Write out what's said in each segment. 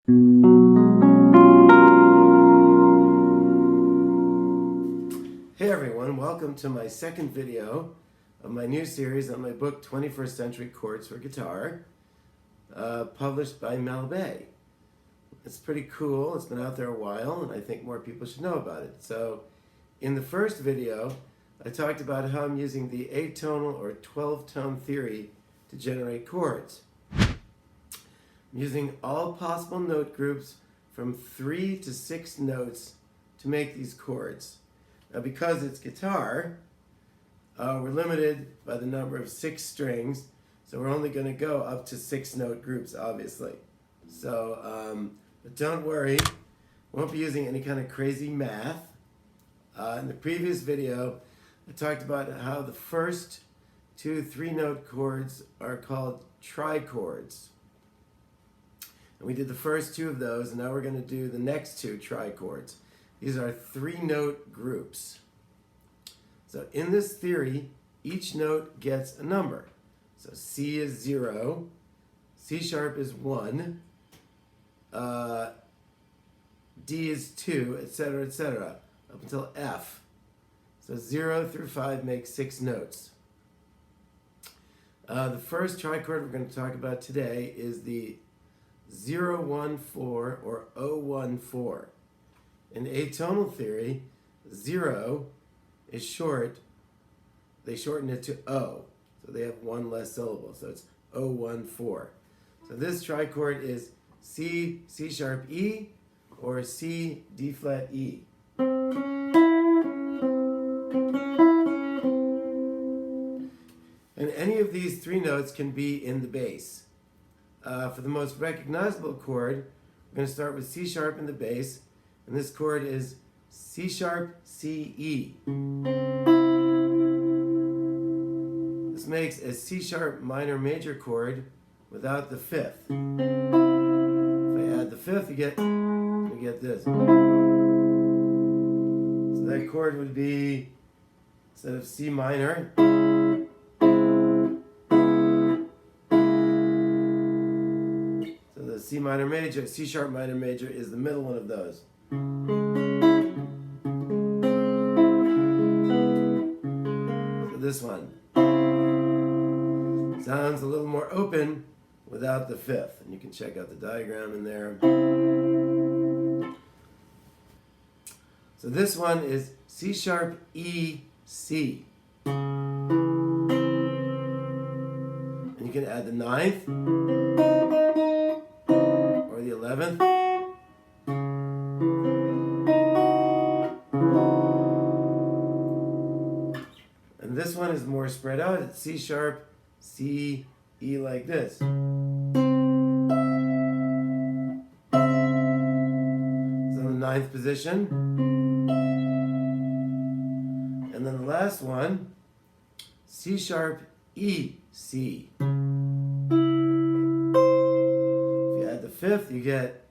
Hey everyone, welcome to my second video of my new series on my book 21st Century Chords for Guitar, published by Mel Bay. It's pretty cool, it's been out there a while, and I think more people should know about it. So, in the first video, I talked about how I'm using the 8-tonal or 12-tone theory to generate chords. I'm using all possible note groups from 3 to 6 notes to make these chords. Now, because it's guitar, we're limited by the number of 6 strings, so we're only going to go up to 6 note groups, obviously. So, but don't worry, we won't be using any kind of crazy math. In the previous video, I talked about how the first 2 3-note chords are called Tri-Chords. And we did the first 2 of those, and now we're going to do the next 2 Tri-Chords. These are 3-note groups. So in this theory, each note gets a number. So C is 0, C sharp is 1, D is 2, etc., up until F. So 0 through 5 make 6 notes. The first trichord we're going to talk about today is the 0-1-4 or O-1-4. In atonal theory, 0 is short. They shorten it to O, so they have 1 less syllable. So it's O-1-4. So this trichord is C, C sharp E, or C, D flat E. And any of these 3 notes can be in the bass. For the most recognizable chord, we're going to start with C sharp in the bass. And this chord is C sharp, C, E. This makes a C sharp minor major chord without the 5th. If I add the 5th, you get this. So that chord would be, instead of C minor, so the C minor major, C sharp minor major is the middle one of those. So this one sounds a little more open without the 5th, and you can check out the diagram in there. So this one is C sharp E, C. And you can add the 9th or the 11th. And this one is more spread out. It's C sharp, C, E like this. So the 9th position. And then the last one, C sharp, E, C. If you add the 5th, you get.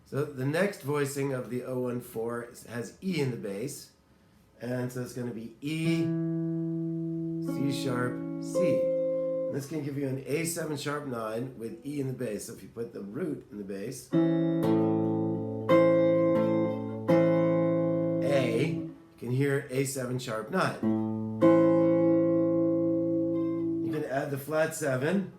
So the next voicing of the O-1-4 has E in the bass, and so it's going to be E, C sharp, C. And this can give you an A7 sharp 9 with E in the bass. So if you put the root in the bass, A, you can hear A7 sharp 9. You can add the flat 7.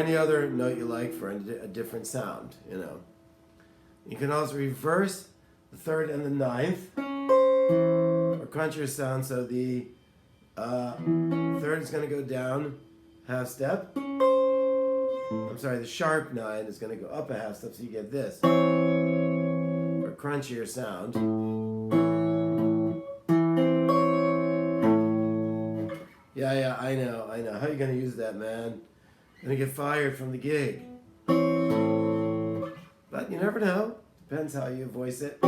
Any other note you like for a different sound, you know. You can also reverse the 3rd and the 9th, or crunchier sound, so the 3rd is going to go down half step. I'm sorry, the sharp 9 is going to go up a half step, so you get this, or crunchier sound. Yeah, I know. How are you going to use that, man? Gonna get fired from the gig. But you never know. Depends how you voice it.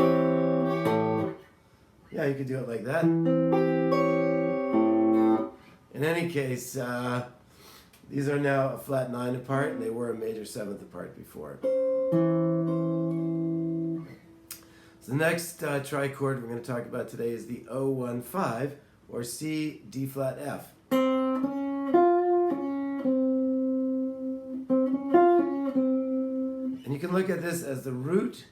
Yeah, you could do it like that. In any case, these are now a flat 9 apart, and they were a major 7th apart before. So the next trichord we're going to talk about today is the 015, or C, D flat F. And you can look at this as the root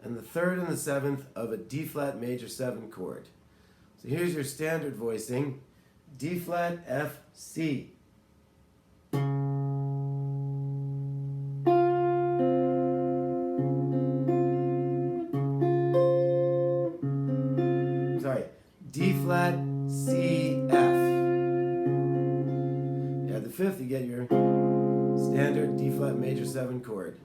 and the third and the seventh of a D flat major 7 chord. So here's your standard voicing: D flat F C. Sorry, D flat C F. You add the fifth, you get your standard D flat major 7 chord.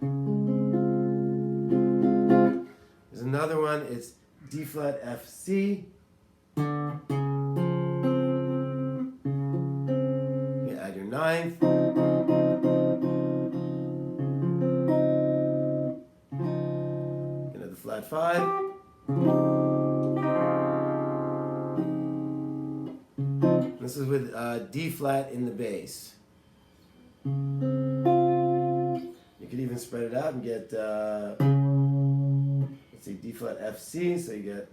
There's another one, it's D flat F C. You add your ninth. You know, the flat 5. This is with D flat in the bass. You could even spread it out and get, let's see, D flat F C, so you get.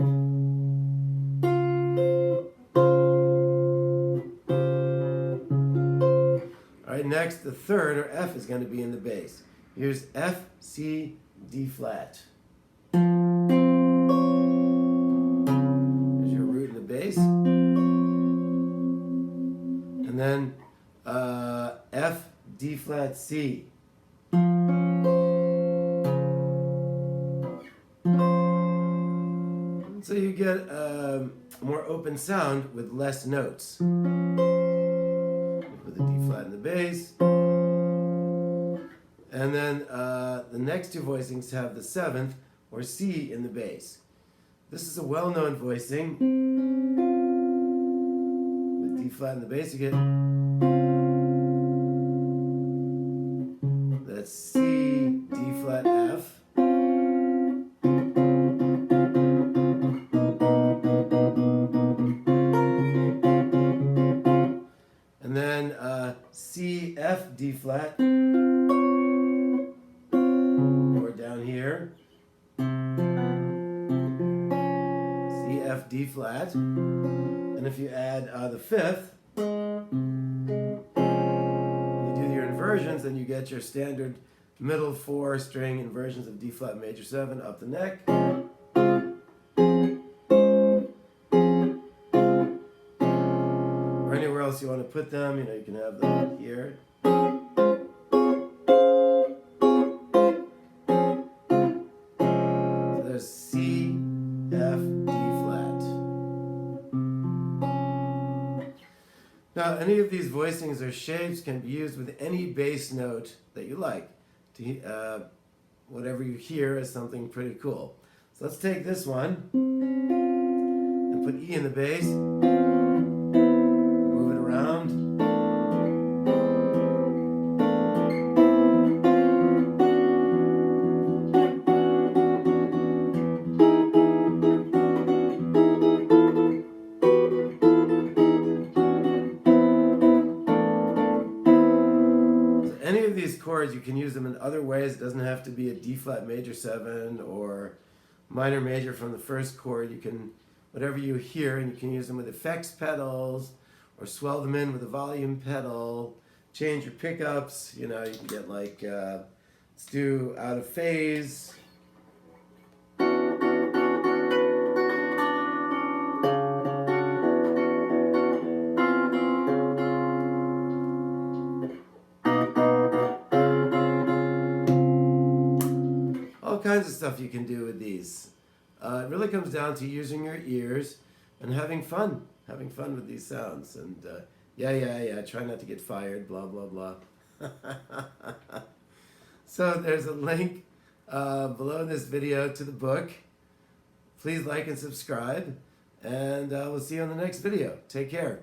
Alright, next the third, or F, is going to be in the bass. Here's F, C, D flat. There's your root in the bass. And then F, D flat, C. So you get a more open sound with less notes. With the D flat in the bass. And then the next two voicings have the seventh, or C, in the bass. This is a well-known voicing. With D flat in the bass, you get. That's C, D flat, F. And then C, F, D flat. Or down here. C, F, D flat. And if you add the fifth, inversions, and you get your standard middle 4 string inversions of D flat major 7 up the neck. Or anywhere else you want to put them, you know, you can have them here. So there's C, F, D flat. Now, any of these voicings or shapes can be used with any bass note that you like. To whatever you hear as something pretty cool. So let's take this one and put E in the bass. Move it around. Any of these chords, you can use them in other ways. It doesn't have to be a D flat major 7 or minor major from the first chord. You can, whatever you hear, and you can use them with effects pedals or swell them in with a volume pedal. Change your pickups. You know, you can get like, let's do out of phase. All kinds of stuff you can do with these. It really comes down to using your ears and having fun with these sounds. And yeah, try not to get fired, blah, blah, blah. So there's a link below this video to the book. Please like and subscribe, and we'll see you on the next video. Take care.